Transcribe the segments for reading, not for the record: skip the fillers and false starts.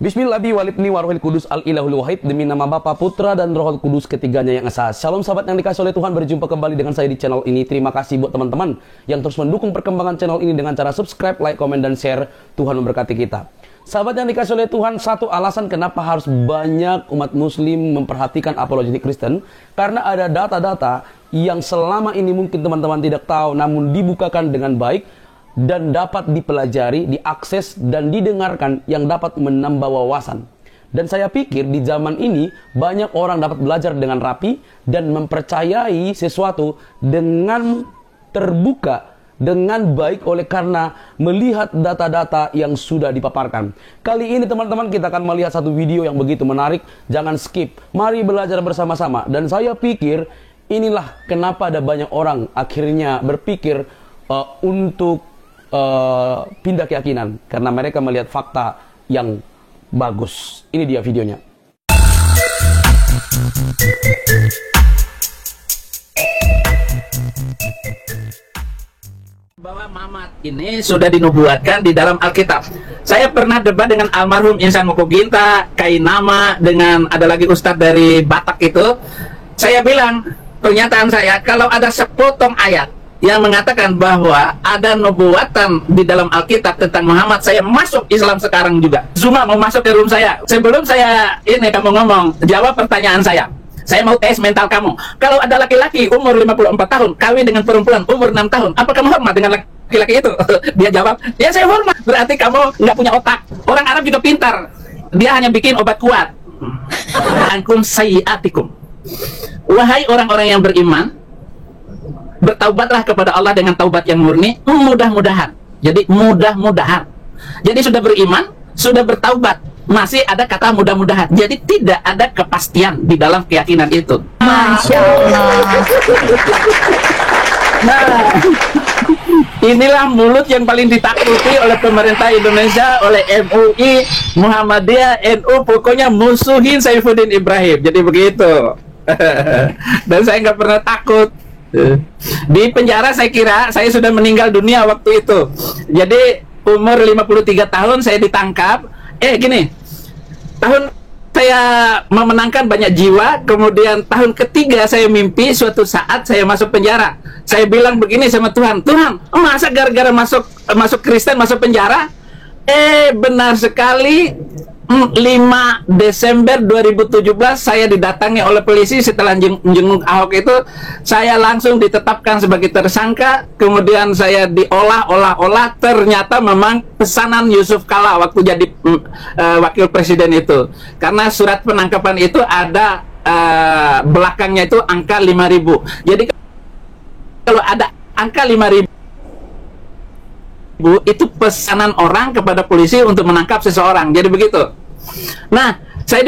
Bismillahirrahmanirrahim warohil kudus al-ilahul wahid. Demi nama Bapa, Putra, dan Roh Kudus ketiganya yang esa. Shalom sahabat yang dikasih oleh Tuhan, berjumpa kembali dengan saya di channel ini. Terima kasih buat teman-teman yang terus mendukung perkembangan channel ini dengan cara subscribe, like, komen, dan share. Tuhan memberkati kita. Sahabat yang dikasih oleh Tuhan, satu alasan kenapa harus banyak umat muslim memperhatikan apologetik Kristen, karena ada data-data yang selama ini mungkin teman-teman tidak tahu, namun dibukakan dengan baik dan dapat dipelajari, diakses, dan didengarkan yang dapat menambah wawasan. Dan saya pikir di zaman ini banyak orang dapat belajar dengan rapi dan mempercayai sesuatu dengan terbuka, dengan baik oleh karena melihat data-data yang sudah dipaparkan. Kali ini teman-teman kita akan melihat satu video yang begitu menarik. Jangan skip, mari belajar bersama-sama. Dan saya pikir inilah kenapa ada banyak orang akhirnya berpikir untuk pindah keyakinan, karena mereka melihat fakta yang bagus. Ini dia videonya. Bahwa Muhammad ini sudah dinubuatkan di dalam Alkitab. Saya pernah debat dengan almarhum Insan Mukoginta, Kainama, dengan ada lagi ustadz dari Batak itu. Saya bilang, pernyataan saya, kalau ada sepotong ayat yang mengatakan bahwa ada nubuatan di dalam Alkitab tentang Muhammad, saya masuk Islam sekarang juga. Zuma mau masuk ke room saya. Sebelum saya ini kamu ngomong, jawab pertanyaan saya. Saya mau tes mental kamu. Kalau ada laki-laki umur 54 tahun kawin dengan perempuan umur 6 tahun, apa kamu hormat dengan laki-laki itu? Dia jawab, ya saya hormat. Berarti kamu nggak punya otak. Orang Arab juga pintar. Dia hanya bikin obat kuat. Angkum sayyiatikum. Wahai orang-orang yang beriman, bertaubatlah kepada Allah dengan taubat yang murni, mudah-mudahan. Jadi mudah-mudahan. Jadi sudah beriman, sudah bertaubat, masih ada kata mudah-mudahan. Jadi tidak ada kepastian di dalam keyakinan itu. Masya Allah. Nah, inilah mulut yang paling ditakuti oleh pemerintah Indonesia, oleh MUI, Muhammadiyah, NU, pokoknya musuhin Saifuddin Ibrahim. Jadi begitu. Dan saya nggak pernah takut. Di penjara saya kira saya sudah meninggal dunia waktu itu. Jadi umur 53 tahun saya ditangkap. Gini, tahun saya memenangkan banyak jiwa. Kemudian tahun ketiga saya mimpi suatu saat saya masuk penjara. Saya bilang begini sama Tuhan, Tuhan, masa gara-gara masuk Kristen masuk penjara? Benar sekali. 5 Desember 2017 saya didatangi oleh polisi setelah jenguk Ahok itu. Saya langsung ditetapkan sebagai tersangka. Kemudian saya diolah, ternyata memang pesanan Yusuf Kala waktu jadi wakil presiden itu. Karena surat penangkapan itu ada belakangnya itu angka 5.000. Jadi kalau ada angka 5.000 itu pesanan orang kepada polisi untuk menangkap seseorang. Jadi begitu. Nah, saya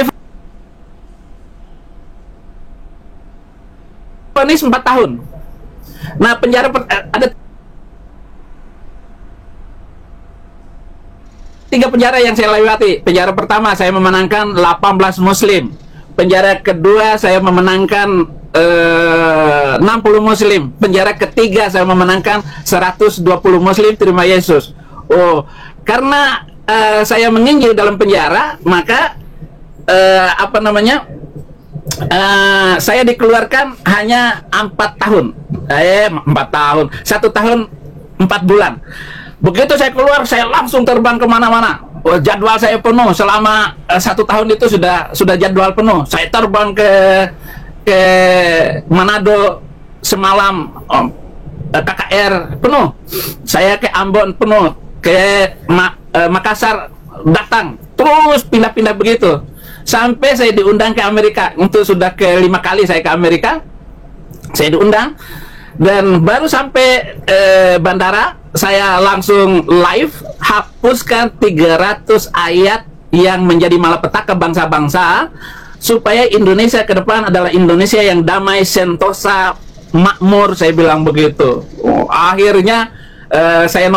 divonis 4 tahun. Nah, penjara ada 3 penjara yang saya lewati. Penjara pertama saya memenangkan 18 muslim. Penjara kedua saya memenangkan 60 muslim. Penjara ketiga saya memenangkan 120 muslim terima Yesus. Karena saya menginjil dalam penjara, maka saya dikeluarkan hanya 4 tahun. 4 tahun, 1 tahun 4 bulan. Begitu saya keluar, saya langsung terbang kemana-mana. Jadwal saya penuh selama 1 tahun itu sudah jadwal penuh. Saya terbang ke Manado semalam, KKR penuh. Saya ke Ambon penuh, ke Makassar datang, terus pindah-pindah begitu. Sampai saya diundang ke Amerika. Untuk sudah ke-5 kali saya ke Amerika. Saya diundang. Dan baru sampai bandara, saya langsung live hapuskan 300 ayat yang menjadi malapetaka bangsa-bangsa, supaya Indonesia ke depan adalah Indonesia yang damai, sentosa, makmur. Saya bilang begitu. Akhirnya saya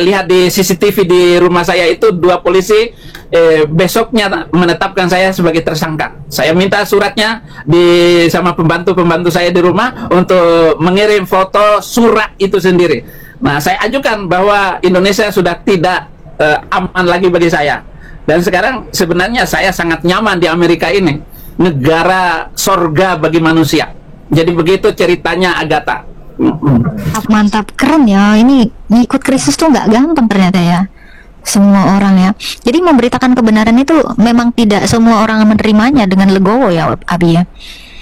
lihat di CCTV di rumah saya itu 2 polisi besoknya menetapkan saya sebagai tersangka. Saya minta suratnya sama pembantu-pembantu saya di rumah untuk mengirim foto surat itu sendiri. Nah, saya ajukan bahwa Indonesia sudah tidak aman lagi bagi saya. Dan sekarang sebenarnya saya sangat nyaman di Amerika ini, negara sorga bagi manusia. Jadi begitu ceritanya Agatha. Mantap, mantap, keren ya. Ini ngikut Kristus tuh nggak gampang ternyata ya, semua orang ya. Jadi memberitakan kebenaran itu memang tidak semua orang menerimanya dengan legowo ya, Abi ya.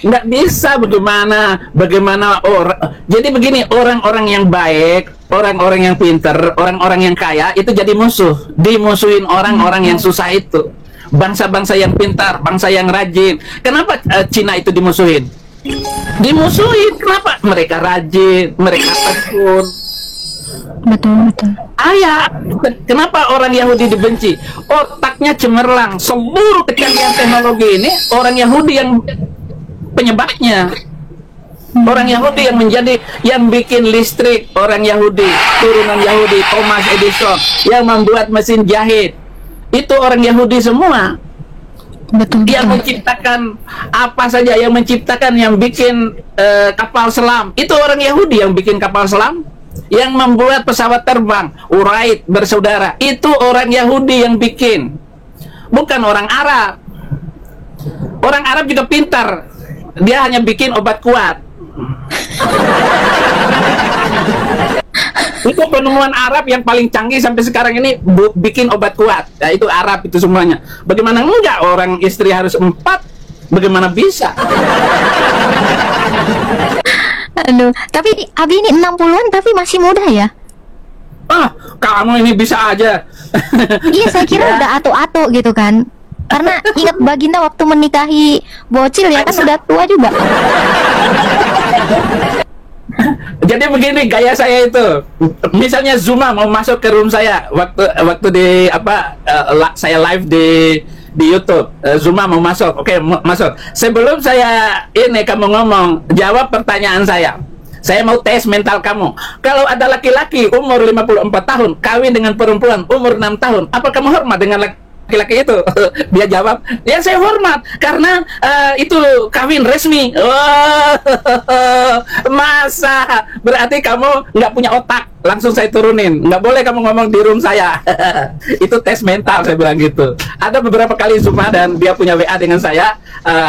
Nggak bisa bagaimana orang. Jadi begini, orang-orang yang baik, orang-orang yang pinter, orang-orang yang kaya itu jadi musuh, dimusuhin orang-orang yang susah itu. Bangsa-bangsa yang pintar, bangsa yang rajin. Kenapa Cina itu dimusuhin? Dimusuhin, kenapa? Mereka rajin, mereka tekun. Betul, betul. Ayah, kenapa orang Yahudi dibenci? Otaknya cemerlang. Seluruh kecanggihan teknologi ini orang Yahudi yang penyebabnya. Orang Yahudi yang bikin listrik, orang Yahudi, turunan Yahudi, Thomas Edison yang membuat mesin jahit. Itu orang Yahudi semua. Betul, Yang betul. menciptakan apa saja, yang menciptakan, yang bikin kapal selam, itu orang Yahudi yang bikin kapal selam. Yang membuat pesawat terbang, Wright bersaudara, itu orang Yahudi yang bikin, bukan orang Arab. Orang Arab juga pintar, dia hanya bikin obat kuat. Itu penemuan Arab yang paling canggih sampai sekarang ini, bikin obat kuat. Ya, itu Arab itu semuanya. Bagaimana enggak orang istri harus 4? Bagaimana bisa? Aduh, tapi Abi ini 60-an tapi masih muda ya. Ah, kamu ini bisa aja. Iya, saya kira Ya. udah ato-ato gitu kan. Karena ingat Baginda waktu menikahi bocil ya kan udah tua juga. Jadi begini gaya saya itu. Misalnya Zuma mau masuk ke room saya waktu di saya live di YouTube. Zuma mau masuk. Oke, masuk. Sebelum saya kamu ngomong, jawab pertanyaan saya. Saya mau tes mental kamu. Kalau ada laki-laki umur 54 tahun kawin dengan perempuan umur 6 tahun, apa kamu hormat dengan laki-laki itu? Dia jawab, ya saya hormat karena itu kawin resmi. Oh, masa berarti kamu nggak punya otak? Langsung saya turunin, nggak boleh kamu ngomong di room saya. Itu tes mental, saya bilang gitu. Ada beberapa kali Zuma dan dia punya WA dengan saya,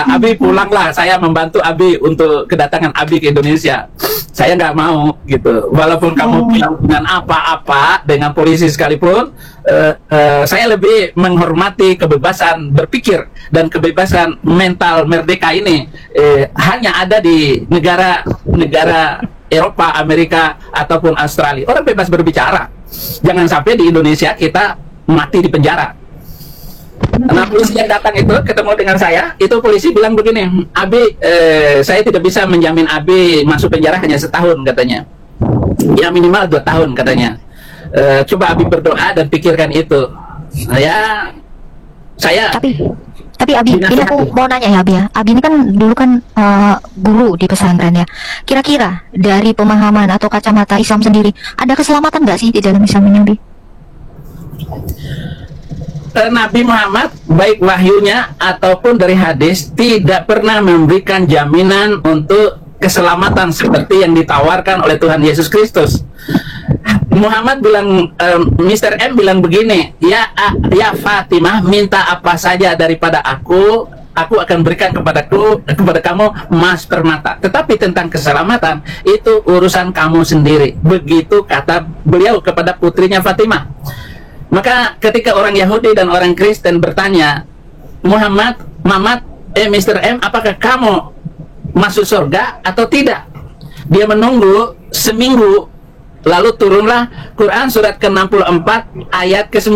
Abi pulanglah, saya membantu Abi untuk kedatangan Abi ke Indonesia. Saya nggak mau gitu, walaupun kamu bilang dengan apa-apa, dengan polisi sekalipun, saya lebih menghormati kebebasan berpikir dan kebebasan mental merdeka ini. Hanya ada di negara Eropa, Amerika, ataupun Australia. Orang bebas berbicara. Jangan sampai di Indonesia kita mati di penjara. Nah, polisi yang datang itu ketemu dengan saya, itu polisi bilang begini, Abi, saya tidak bisa menjamin Abi masuk penjara hanya setahun katanya. Ya minimal 2 tahun katanya. Coba Abi berdoa dan pikirkan itu. Ya, saya. Tapi Abi, ini aku mau nanya ya Abi ya. Abi ini kan dulu kan guru di pesantren ya. Kira-kira dari pemahaman atau kacamata Islam sendiri, ada keselamatan nggak sih di dalam Islam ini, Abi? Nabi Muhammad baik wahyunya ataupun dari hadis tidak pernah memberikan jaminan untuk keselamatan seperti yang ditawarkan oleh Tuhan Yesus Kristus. Muhammad bilang, Mr. M bilang begini, ya Fatimah, minta apa saja daripada aku akan berikan kepada kamu emas permata. Tetapi tentang keselamatan itu urusan kamu sendiri. Begitu kata beliau kepada putrinya Fatimah. Maka ketika orang Yahudi dan orang Kristen bertanya, Mr. M, apakah kamu masuk surga atau tidak? Dia menunggu seminggu, lalu turunlah Quran surat ke-64 ayat ke-9.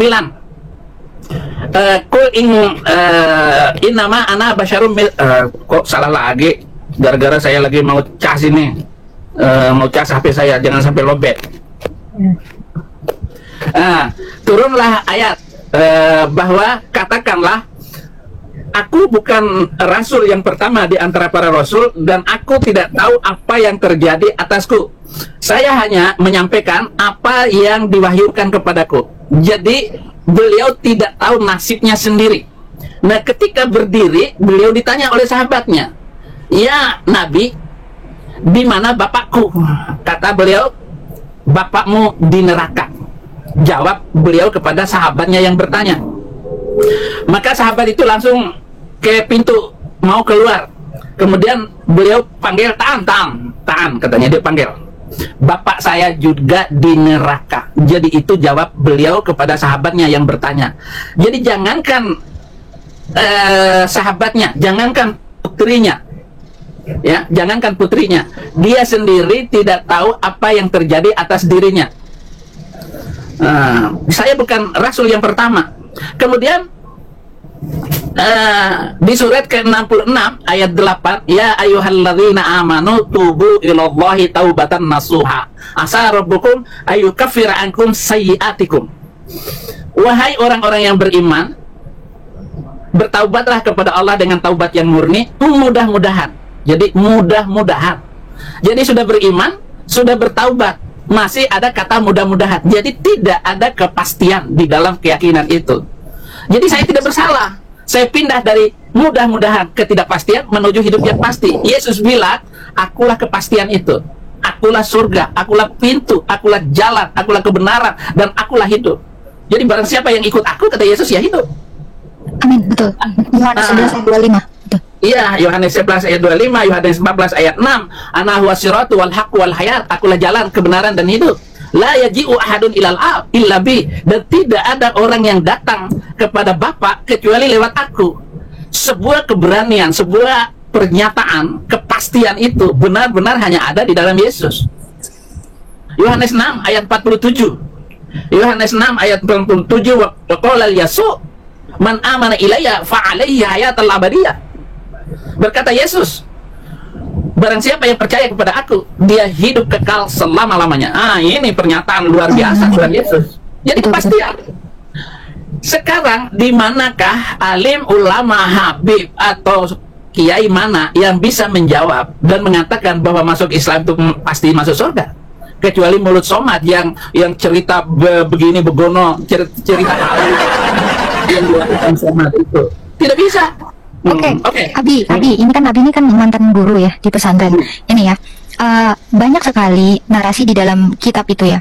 Innama ana basyarum kok salah lagi, gara-gara saya lagi mau cas ini, mau cas HP saya, jangan sampai lobet. Turunlah ayat bahwa katakanlah, aku bukan rasul yang pertama di antara para rasul dan aku tidak tahu apa yang terjadi atasku. Saya hanya menyampaikan apa yang diwahyukan kepadaku. Jadi beliau tidak tahu nasibnya sendiri. Nah, ketika berdiri, beliau ditanya oleh sahabatnya, ya Nabi, di mana bapakku? Kata beliau, bapakmu di neraka. Jawab beliau kepada sahabatnya yang bertanya. Maka sahabat itu langsung ke pintu mau keluar. Kemudian beliau panggil, Ta'an, katanya dia panggil. Bapak saya juga di neraka. Jadi itu jawab beliau kepada sahabatnya yang bertanya. Jadi jangankan sahabatnya, jangankan putrinya, ya, jangankan putrinya, dia sendiri tidak tahu apa yang terjadi atas dirinya. Saya bukan rasul yang pertama. Kemudian di surat ke-66 ayat 8, ya ayyuhalladzina amanu tubu ilallahi taubatan nasuha asa rabbukum ayyukaffira ankum sayyi'atikum. Wahai orang-orang yang beriman, bertaubatlah kepada Allah dengan taubat yang murni, mudah-mudahan. Jadi mudah-mudahan. Jadi sudah beriman, sudah bertaubat, masih ada kata mudah-mudahan. Jadi tidak ada kepastian di dalam keyakinan itu. Jadi saya tidak bersalah. Saya pindah dari mudah-mudahan ketidakpastian menuju hidup yang pasti. Yesus bilang, akulah kepastian itu. Akulah surga, akulah pintu, akulah jalan, akulah kebenaran, dan akulah hidup. Jadi barang siapa yang ikut aku, kata Yesus, ya hidup. Amin, betul. Yohanes 11 ayat 25. Betul. Iya, Yohanes 11 ayat 25, Yohanes 14 ayat 6. Ana huwas siratu wal haqq wal hayat. Akulah jalan, kebenaran, dan hidup. La yaji'u ahadun ilal ab illa bi, dan tidak ada orang yang datang kepada Bapa kecuali lewat aku. Sebuah keberanian, sebuah pernyataan, kepastian itu benar-benar hanya ada di dalam Yesus. Yohanes 6 ayat 47. Yohanes 6 ayat 47, wa qala Yesu man amana ilayya fa alaihi hayatul abadiyah. Berkata Yesus, barang siapa yang percaya kepada aku, dia hidup kekal selama-lamanya. Ini pernyataan luar biasa dari Yesus. Jadi kepastian. Sekarang di manakah alim, ulama, habib atau kiai mana yang bisa menjawab dan mengatakan bahwa masuk Islam itu pasti masuk surga? Kecuali mulut somad yang cerita begini begono, cerita halus yang dilakukan somad itu. Tidak bisa. Oke. Abi, ini kan Abi ini kan mantan guru ya di pesantren. Ini ya, banyak sekali narasi di dalam kitab itu ya,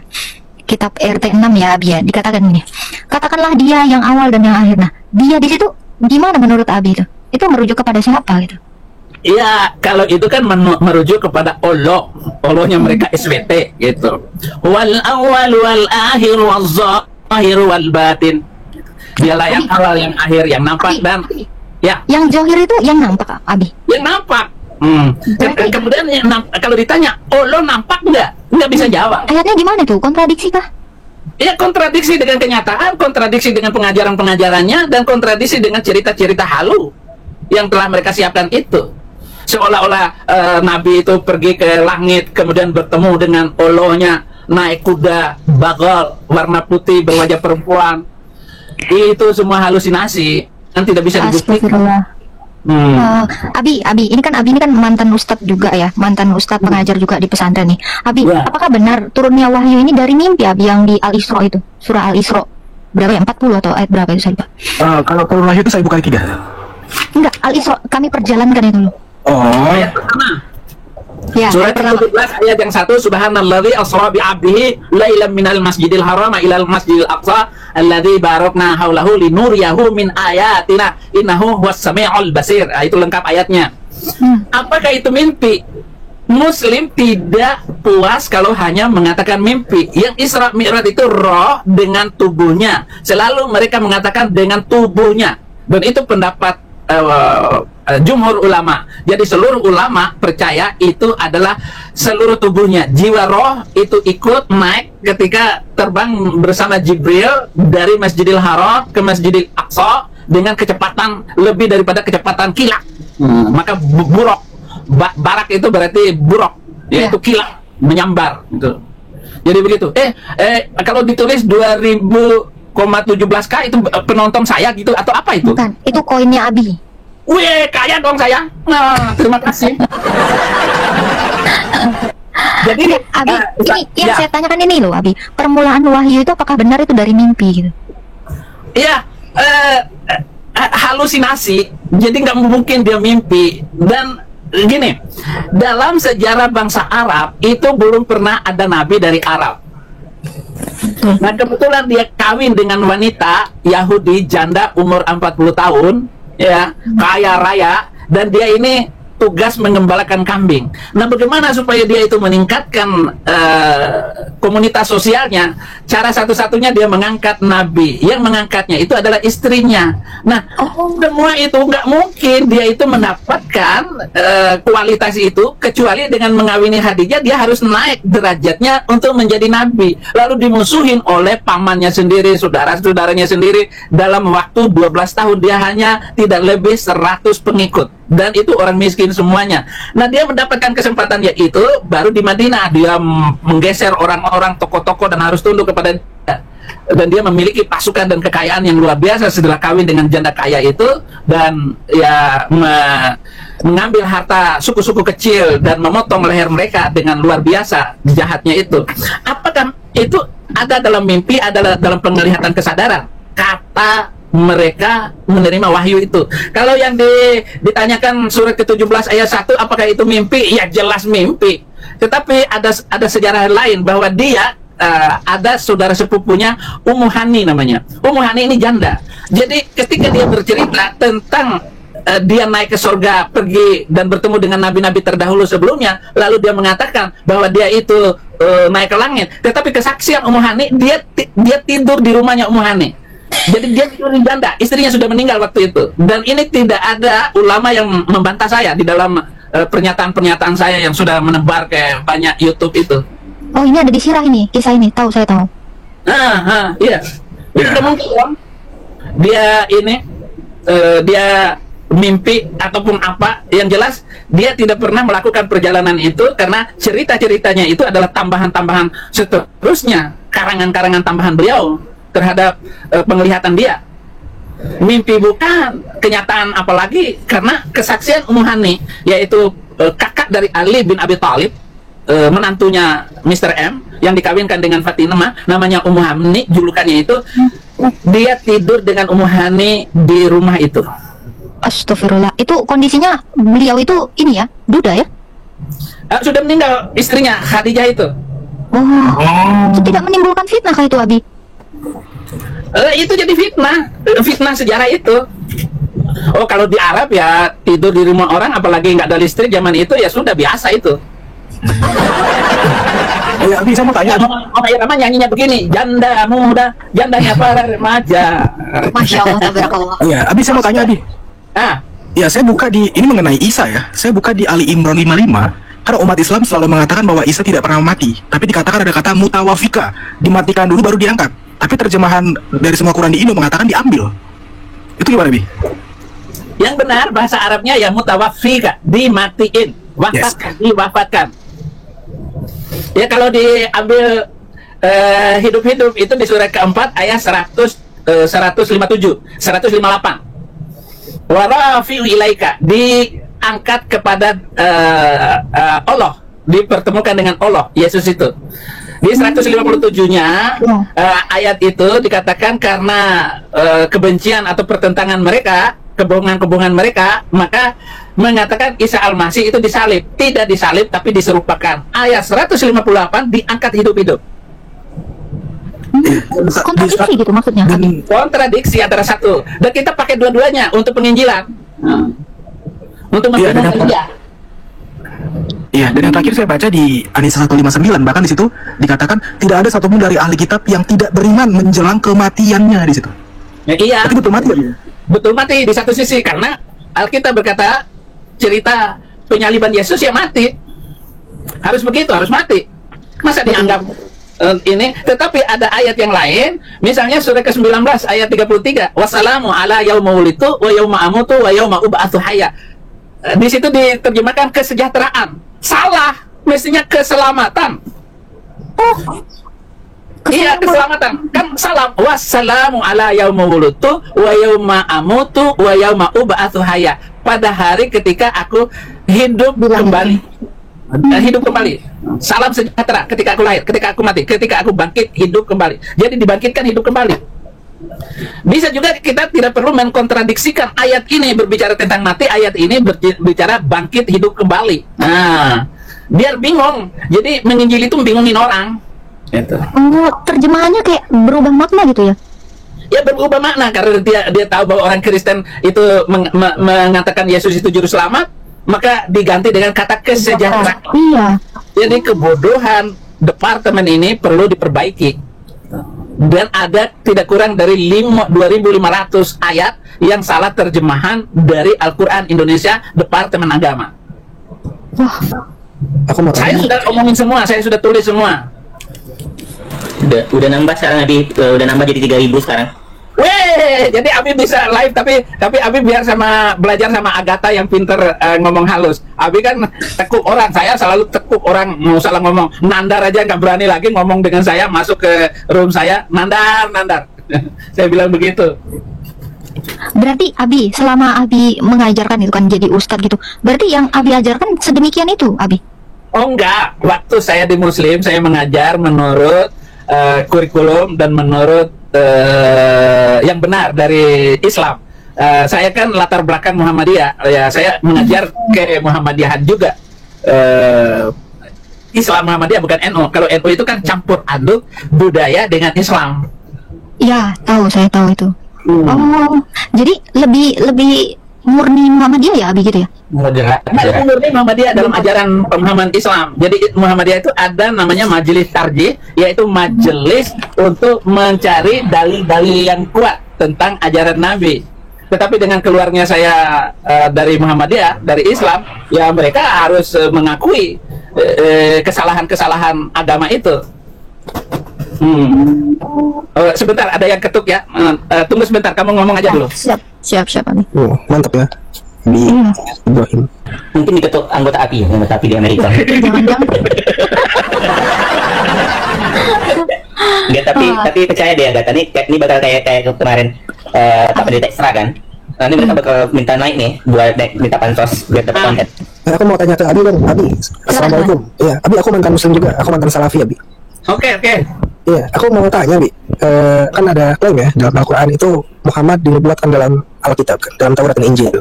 kitab RT 6 ya Abi ya, dikatakan ini. Katakanlah dia yang awal dan yang akhir. Nah, dia di situ gimana menurut Abi itu? Itu merujuk kepada siapa gitu? Iya, kalau itu kan merujuk kepada Allah, Allahnya mereka SWT gitu. Wal awal wal akhir wal zahir wal batin. Dialah yang awal, yang akhir, yang nampak dan ya. Yang zahir itu yang nampak, Abi. Yang nampak. Kemudian kalau ditanya, Allah nampak nggak bisa jawab. Ayatnya gimana tuh? Kontradiksi kah? Ya, kontradiksi dengan kenyataan, kontradiksi dengan pengajaran-pengajarannya, dan kontradiksi dengan cerita-cerita halu yang telah mereka siapkan itu. Seolah-olah Nabi itu pergi ke langit, kemudian bertemu dengan Allahnya, naik kuda bagal warna putih berwajah perempuan. Itu semua halusinasi yang tidak bisa dibuktikan. Abi, ini kan mantan ustadz juga ya, mantan ustadz pengajar juga di pesantren nih. Abi, apakah benar turunnya wahyu ini dari mimpi Abi yang di Al-Isra itu, surah Al-Isra berapa ya, 40 atau ayat berapa itu saya lupa. Kalau turun wahyu itu saya bukan 3. Enggak, Al-Isra kami perjalankan itu dulu. Ayat pertama. Ya, Surat 17 ayat yang 1, Subhanalladzi asra bi 'abdihi lailan minal masjidil haram ilal masjidil aqsa alladzi barakna haulahu linuriyahu min ayatina innahu huwas samiul basir. Itu lengkap ayatnya. Apakah itu mimpi? Muslim tidak puas kalau hanya mengatakan mimpi. Yang Isra Mi'raj itu roh dengan tubuhnya. Selalu mereka mengatakan dengan tubuhnya. Dan itu pendapat jumhur ulama. Jadi seluruh ulama percaya itu adalah seluruh tubuhnya. Jiwa roh itu ikut naik ketika terbang bersama Jibril dari Masjidil Haram ke Masjidil Aqsa dengan kecepatan lebih daripada kecepatan kilat. Maka buruk. Barak itu berarti buruk, yaitu kilat, menyambar gitu. Jadi begitu. Kalau ditulis 2000,17K itu penonton saya gitu atau apa itu? Bukan, itu koinnya Abi. Wih, kaya dong saya. Nah, terima kasih. Jadi Abi, ini yang saya tanyakan ini loh Abi, permulaan wahyu itu apakah benar itu dari mimpi gitu? Iya, halusinasi. Jadi nggak mungkin dia mimpi. Dan gini, dalam sejarah bangsa Arab itu belum pernah ada nabi dari Arab. Nah, kebetulan dia kawin dengan wanita Yahudi janda umur 40 tahun, ya, kaya raya, dan dia ini tugas mengembalakan kambing. Nah, bagaimana supaya dia itu meningkatkan komunitas sosialnya? Cara satu-satunya dia mengangkat nabi. Yang mengangkatnya itu adalah istrinya. Nah, semua itu nggak mungkin dia itu mendapatkan kualitas itu kecuali dengan mengawini Khadijah. Dia harus naik derajatnya untuk menjadi nabi. Lalu dimusuhin oleh pamannya sendiri, saudara-saudaranya sendiri. Dalam waktu 12 tahun dia hanya tidak lebih 100 pengikut. Dan itu orang miskin semuanya. Nah, dia mendapatkan kesempatan yaitu baru di Madinah dia menggeser orang-orang tokoh-tokoh dan harus tunduk kepada dia. Dan dia memiliki pasukan dan kekayaan yang luar biasa setelah kawin dengan janda kaya itu, dan ya mengambil harta suku-suku kecil dan memotong leher mereka dengan luar biasa jahatnya itu. Apakah itu ada dalam mimpi, ada dalam penglihatan kesadaran? Kata mereka menerima wahyu itu. Kalau yang ditanyakan surat ke-17 ayat 1, apakah itu mimpi? Ya jelas mimpi. Tetapi ada sejarah lain bahwa dia ada saudara sepupunya Ummu Hani namanya. Ummu Hani ini janda. Jadi ketika dia bercerita tentang dia naik ke surga, pergi dan bertemu dengan nabi-nabi terdahulu sebelumnya, lalu dia mengatakan bahwa dia itu naik ke langit. Tetapi kesaksian Ummu Hani, dia tidur di rumahnya Ummu Hani. Jadi dia tidur janda, istrinya sudah meninggal waktu itu. Dan ini tidak ada ulama yang membantah saya di dalam pernyataan-pernyataan saya yang sudah menebar ke banyak YouTube itu. Oh, ini ada di Sirah ini, kisah ini, saya tahu. Iya. Jadi tidak mungkin dia ini dia mimpi ataupun apa. Yang jelas dia tidak pernah melakukan perjalanan itu karena cerita-ceritanya itu adalah tambahan-tambahan seterusnya, karangan-karangan tambahan beliau terhadap penglihatan dia. Mimpi bukan, kenyataan apalagi, karena kesaksian Ummu Hani, yaitu kakak dari Ali bin Abi Thalib, menantunya Mr. M yang dikawinkan dengan Fatimah, namanya Ummu Hani, julukannya itu. Dia tidur dengan Ummu Hani di rumah itu. Astagfirullah. Itu kondisinya beliau itu ini ya, duda ya? Sudah meninggal istrinya Khadijah itu. Itu tidak menimbulkan fitnah kah itu, Abi? Itu jadi fitnah sejarah itu. Oh, kalau di Arab ya tidur di rumah orang, apalagi nggak ada listrik zaman itu, ya sudah biasa itu. Abi, saya mau tanya. Oma Irama nyanyinya begini, janda muda, jandanya para remaja. Masya Allah, tabarakallah. Iya, Abi, saya mau tanya, Abi. Ya, saya buka ini mengenai Isa ya. Saya buka di Ali Imran 55. Karena umat Islam selalu mengatakan bahwa Isa tidak pernah mati, tapi dikatakan ada kata mutawafika, dimatikan dulu baru diangkat. Tapi terjemahan dari semua Quran di Indo mengatakan diambil. Itu gimana, Bi? Yang benar bahasa Arabnya ya mutawafika, dimatiin, wafatkan, diwafatkan. Ya, kalau diambil hidup-hidup itu di surat keempat ayat 157, 158. Wa rafi'u ilaika, diangkat kepada Allah, dipertemukan dengan Allah, Yesus itu. Di 157-nya ayat itu dikatakan karena kebencian atau pertentangan mereka, kebohongan-kebohongan mereka, maka mengatakan Isa Al-Masih itu disalib. Tidak disalib, tapi diserupakan. Ayat 158 diangkat hidup-hidup. Kontradiksi gitu maksudnya? Kontradiksi antara satu. Dan kita pakai dua-duanya untuk penginjilan. Untuk membenarkan dia. Iya, dan yang terakhir saya baca di An-Nisa 159, bahkan di situ dikatakan tidak ada satupun dari ahli kitab yang tidak beriman menjelang kematiannya di situ. Ya, iya. Tapi betul mati ya? Betul mati di satu sisi, karena Alkitab berkata cerita penyaliban Yesus ya mati. Harus begitu, harus mati. Masa dianggap ini? Tetapi ada ayat yang lain, misalnya surah ke-19 ayat 33, wassalamu ala yauma wulitu wa yauma amutu wa yauma ub'atsu hayya. Di situ diterjemahkan kesejahteraan. Salah, mestinya keselamatan. Iya, keselamatan. Kan salam. Wassalamu ala yauma wulitu wa yauma amutu wa yauma ub'atsu hayya. Pada hari ketika aku hidup kembali. Hidup kembali. Salam sejahtera ketika aku lahir, ketika aku mati, ketika aku bangkit, hidup kembali. Jadi dibangkitkan, hidup kembali. Bisa juga kita tidak perlu mengkontradiksikan ayat ini berbicara tentang mati, ayat ini berbicara bangkit, hidup kembali. Nah, biar bingung. Jadi menginjil itu bingungin orang. Itu. Oh, terjemahannya kayak berubah makna gitu ya? Ya berubah makna karena dia tahu bahwa orang Kristen itu mengatakan Yesus itu juru selamat, maka diganti dengan kata kesejahteraan. Iya. Jadi kebodohan departemen ini perlu diperbaiki. Dan ada tidak kurang dari 2.500 ayat yang salah terjemahan dari Al-Quran Indonesia Departemen Agama. Wah, Aku mau Saya tanya. sudah omongin semua, saya sudah tulis semua. Udah nambah sekarang Abi, udah nambah jadi 3.000 sekarang. Weh, jadi Abi bisa live tapi Abi biar belajar sama Agatha yang pinter ngomong halus. Abi kan tekuk orang, saya selalu tekuk orang, mau salah ngomong. Nandar aja nggak berani lagi ngomong dengan saya, masuk ke room saya, Nandar. Saya bilang begitu. berarti Abi selama Abi mengajarkan itu kan jadi ustadz gitu. Berarti yang Abi ajarkan sedemikian itu, Abi? Oh enggak, waktu saya di Muslim saya mengajar menurut kurikulum dan menurut yang benar dari Islam. Saya kan latar belakang Muhammadiyah, ya saya mengajar ke Muhammadiyahan juga. Islam Muhammadiyah bukan NU. Kalau NU itu kan campur aduk budaya dengan Islam. Ya, saya tahu itu. Oh, jadi lebih murni Muhammadiyah ya, Abi gitu ya? Murni Muhammadiyah dalam ajaran pemahaman Islam. Jadi Muhammadiyah itu ada namanya majelis tarjih, yaitu majelis untuk mencari dalil-dalil yang kuat tentang ajaran Nabi. Tetapi dengan keluarnya saya dari Muhammadiyah, dari Islam, ya mereka harus mengakui kesalahan-kesalahan agama itu. Sebentar, ada yang ketuk ya. Tunggu sebentar, kamu ngomong aja dulu. Siap, Abi. Oh, mantap ya. Di Iya. Ibrahim. Mungkin diketuk anggota API di Amerika. Jangan-jangan. Enggak, tapi percaya deh Agatha, ini bakal kayak kemarin tak pendeta ekstra kan. Nanti mereka bakal minta naik nih buat minta pansos biar dapat konten. Aku mau tanya ke Abi kan, Abi. Assalamualaikum. Iya, Abi aku mantan Muslim juga. Aku mantan Salafi, Abi. Oke. Iya, aku mau tanya, Bi. Kan ada klaim ya dalam Al-Quran itu Muhammad dinubuatkan dalam Alkitab, dalam Taurat dan Injil.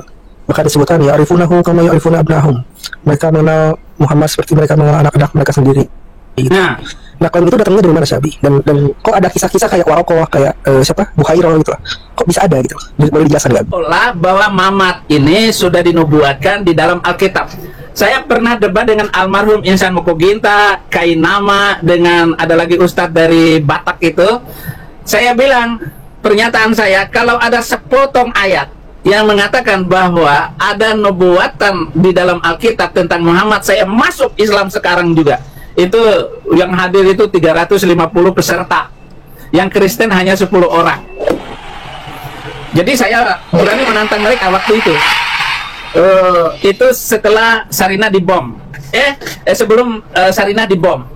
Maka disebutkan ya arifunahu kama ya'rifuna abnahum. Mereka mengenal Muhammad seperti mereka mengenal anak-anak mereka sendiri. Gitu. Nah, klaim itu datangnya dari mana, Syabi? Dan kok ada kisah-kisah kayak Warokoh, kayak siapa? Bukhairah gitu lah. Kok bisa ada gitu? Boleh dijelaskan nggak? Olah bahwa Muhammad ini sudah dinubuatkan di dalam Alkitab. Saya pernah debat dengan almarhum Insan Mokoginta, Kainama, dengan ada lagi ustadz dari Batak itu. Saya bilang, pernyataan saya, kalau ada sepotong ayat yang mengatakan bahwa ada nubuatan di dalam Alkitab tentang Muhammad, saya masuk Islam sekarang juga. Itu yang hadir itu 350 peserta. Yang Kristen hanya 10 orang. Jadi saya berani menantang mereka waktu itu. Itu setelah Sarinah dibom. Sebelum Sarinah dibom.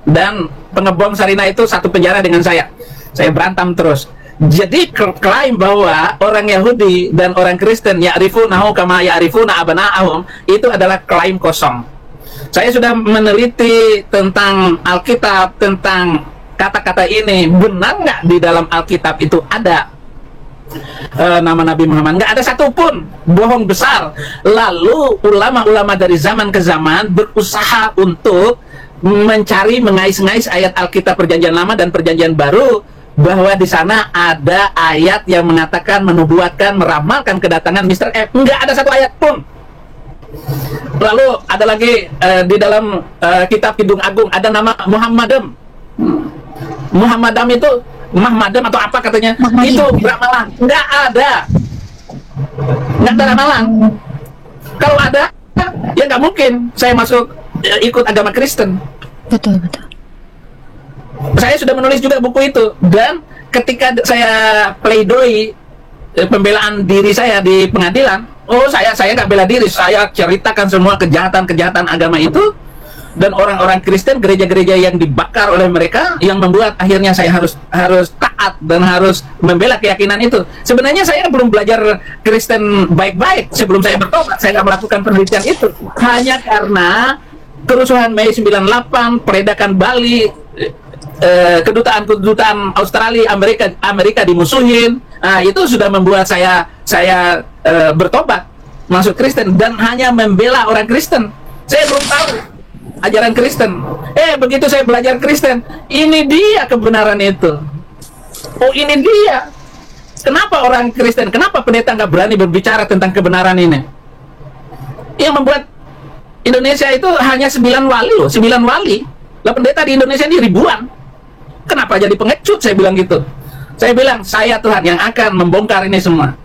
Dan pengebom Sarinah itu satu penjara dengan saya. Saya berantem terus. Jadi klaim bahwa orang Yahudi dan orang Kristen ya'rifunahu kama ya'rifuna abana'ahum itu adalah klaim kosong. Saya sudah meneliti tentang Alkitab, tentang kata-kata ini. Benar nggak di dalam Alkitab itu ada nama Nabi Muhammad? Nggak ada satupun. Bohong besar. Lalu ulama-ulama dari zaman ke zaman berusaha untuk mencari, mengais-ngais ayat Alkitab Perjanjian Lama dan Perjanjian Baru, bahwa di sana ada ayat yang mengatakan, menubuatkan, meramalkan kedatangan Mr. F. Nggak ada satu ayat pun. Lalu ada lagi di dalam kitab Kidung Agung ada nama Muhammadam. Muhammadam itu Muhammadam atau apa katanya? Itu ramalan. Nggak ada ramalan. Kalau ada, ya nggak mungkin saya masuk ikut agama Kristen. Betul. Saya sudah menulis juga buku itu, dan ketika saya pledoi pembelaan diri saya di pengadilan, saya nggak bela diri, saya ceritakan semua kejahatan agama itu, dan orang-orang Kristen, gereja-gereja yang dibakar oleh mereka, yang membuat akhirnya saya harus taat dan harus membela keyakinan itu. Sebenarnya saya belum belajar Kristen baik-baik sebelum saya bertobat. Saya nggak melakukan penelitian itu hanya karena kerusuhan Mei 98, peledakan Bali, kedutaan Australia, Amerika dimusuhin. Itu sudah membuat saya bertobat masuk Kristen dan hanya membela orang Kristen. Saya belum tahu ajaran Kristen. Begitu saya belajar Kristen, ini dia kebenaran itu. Oh, ini dia. Kenapa orang Kristen, kenapa pendeta nggak berani berbicara tentang kebenaran ini? Yang membuat Indonesia itu hanya 9 wali loh, 9 wali. Lah pendeta di Indonesia ini ribuan. Kenapa jadi pengecut? Saya bilang gitu. Saya bilang, saya Tuhan yang akan membongkar ini semua.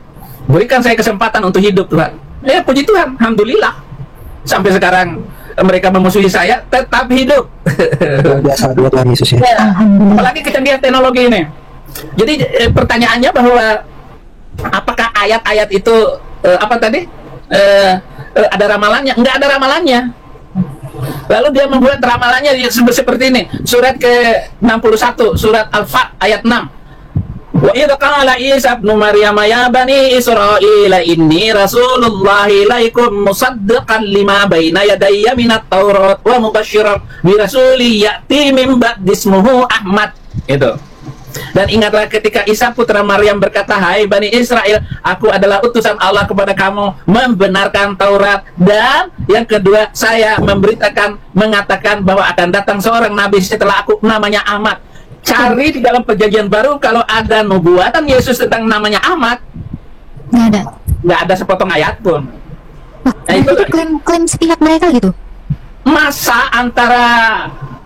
Berikan saya kesempatan untuk hidup Tuhan. Puji Tuhan, alhamdulillah. Sampai sekarang mereka memusuhi saya, tetap hidup. Luar biasa, dua Tuhan Yesus ya. Apalagi kecanggihan teknologi ini. Jadi pertanyaannya bahwa apakah ayat-ayat itu ada ramalannya? Enggak ada ramalannya. Lalu dia membuat ramalannya seperti ini. Surat ke-61, surat Al-Fat ayat 6. Wa idza qala Isa ibn Maryam ya bani Israila inni rasulullah ilaikum musaddiqan lima baina yadayya minat Taurat wa mubasysyiran bi rasulin ya'ti min ba'di ismuhu Ahmad. Itu. Dan ingatlah ketika Isa putra Maryam berkata, hai Bani Israel, aku adalah utusan Allah kepada kamu, membenarkan Taurat. Dan yang kedua, saya mengatakan bahwa akan datang seorang nabi setelah aku, namanya Ahmad. Cari di dalam perjanjian baru kalau ada nubuatan Yesus tentang namanya Ahmad. Nggak ada sepotong ayat pun. Nah, itu klaim sepihak mereka gitu. Masa antara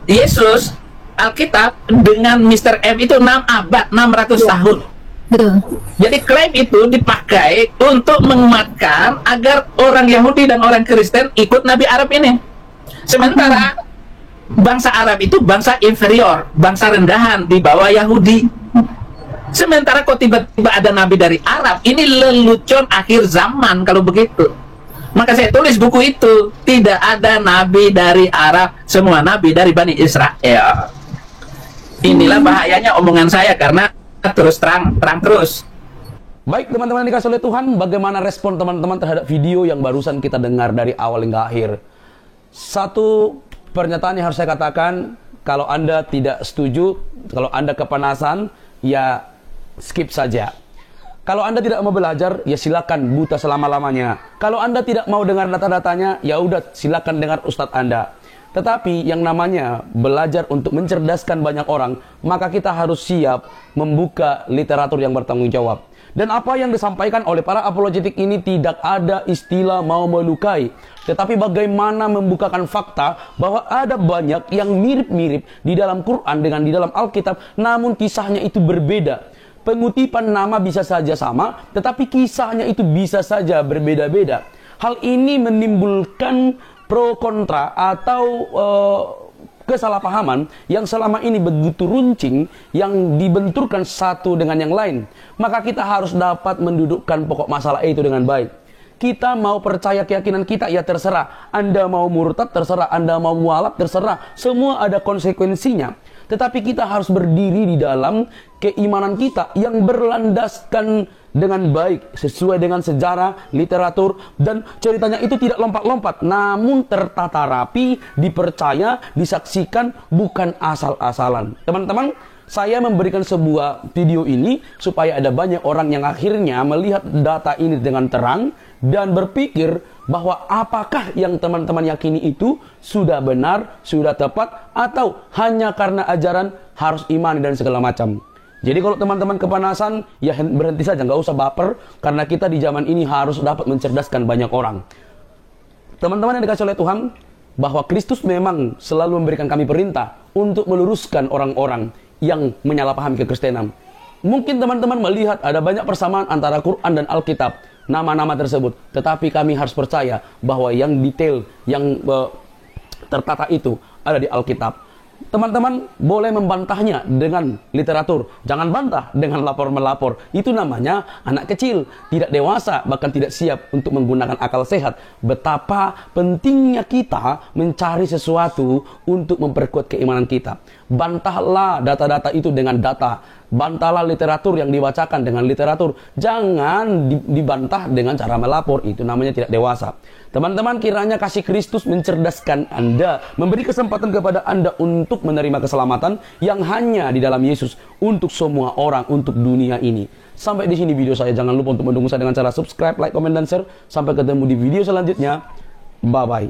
Yesus Alkitab dengan Mr. M itu 6 abad, 600 tahun. Betul. Jadi klaim itu dipakai untuk menguatkan agar orang Yahudi dan orang Kristen ikut Nabi Arab ini. Sementara bangsa Arab itu bangsa inferior, bangsa rendahan di bawah Yahudi. Sementara kok tiba-tiba ada Nabi dari Arab, ini lelucon akhir zaman kalau begitu. Maka saya tulis buku itu, tidak ada Nabi dari Arab, semua Nabi dari Bani Israel. Inilah bahayanya omongan saya karena terus terang terus. Baik teman-teman dikasih oleh Tuhan, bagaimana respon teman-teman terhadap video yang barusan kita dengar dari awal hingga akhir? Satu pernyataan yang harus saya katakan, kalau Anda tidak setuju, kalau Anda kepanasan, ya skip saja. Kalau Anda tidak mau belajar, ya silakan buta selama-lamanya. Kalau Anda tidak mau dengar data-datanya, ya udah silakan dengar Ustadz Anda. Tetapi yang namanya belajar untuk mencerdaskan banyak orang, maka kita harus siap membuka literatur yang bertanggung jawab. Dan apa yang disampaikan oleh para apologetik ini tidak ada istilah mau melukai, tetapi bagaimana membukakan fakta bahwa ada banyak yang mirip-mirip di dalam Quran dengan di dalam Alkitab, namun kisahnya itu berbeda. Pengutipan nama bisa saja sama, tetapi kisahnya itu bisa saja berbeda-beda. Hal ini menimbulkan pro kontra atau kesalahpahaman yang selama ini begitu runcing, yang dibenturkan satu dengan yang lain. Maka kita harus dapat mendudukkan pokok masalah itu dengan baik. Kita mau percaya keyakinan kita, ya terserah. Anda mau murtad, terserah. Anda mau mualaf, terserah. Semua ada konsekuensinya. Tetapi kita harus berdiri di dalam keimanan kita yang berlandaskan dengan baik, sesuai dengan sejarah, literatur, dan ceritanya itu tidak lompat-lompat, namun tertata rapi, dipercaya, disaksikan, bukan asal-asalan. Teman-teman, saya memberikan sebuah video ini supaya ada banyak orang yang akhirnya melihat data ini dengan terang dan berpikir bahwa apakah yang teman-teman yakini itu sudah benar, sudah tepat, atau hanya karena ajaran harus imani dan segala macam. Jadi kalau teman-teman kepanasan, ya berhenti saja, nggak usah baper, karena kita di zaman ini harus dapat mencerdaskan banyak orang. Teman-teman yang dikasih oleh Tuhan, bahwa Kristus memang selalu memberikan kami perintah untuk meluruskan orang-orang yang menyalahpahami kekristenan. Mungkin teman-teman melihat ada banyak persamaan antara Quran dan Alkitab, nama-nama tersebut. Tetapi kami harus percaya bahwa yang detail, yang tertata itu ada di Alkitab. Teman-teman boleh membantahnya dengan literatur, jangan bantah dengan lapor-melapor. Itu namanya anak kecil, tidak dewasa, bahkan tidak siap untuk menggunakan akal sehat. Betapa pentingnya kita mencari sesuatu untuk memperkuat keimanan kita. Bantahlah data-data itu dengan data. Bantahlah literatur yang dibacakan dengan literatur. Jangan dibantah dengan cara melapor. Itu namanya tidak dewasa. Teman-teman, kiranya kasih Kristus mencerdaskan Anda, memberi kesempatan kepada Anda untuk menerima keselamatan yang hanya di dalam Yesus untuk semua orang, untuk dunia ini. Sampai di sini video saya. Jangan lupa untuk mendukung saya dengan cara subscribe, like, komen, dan share. Sampai ketemu di video selanjutnya. Bye-bye.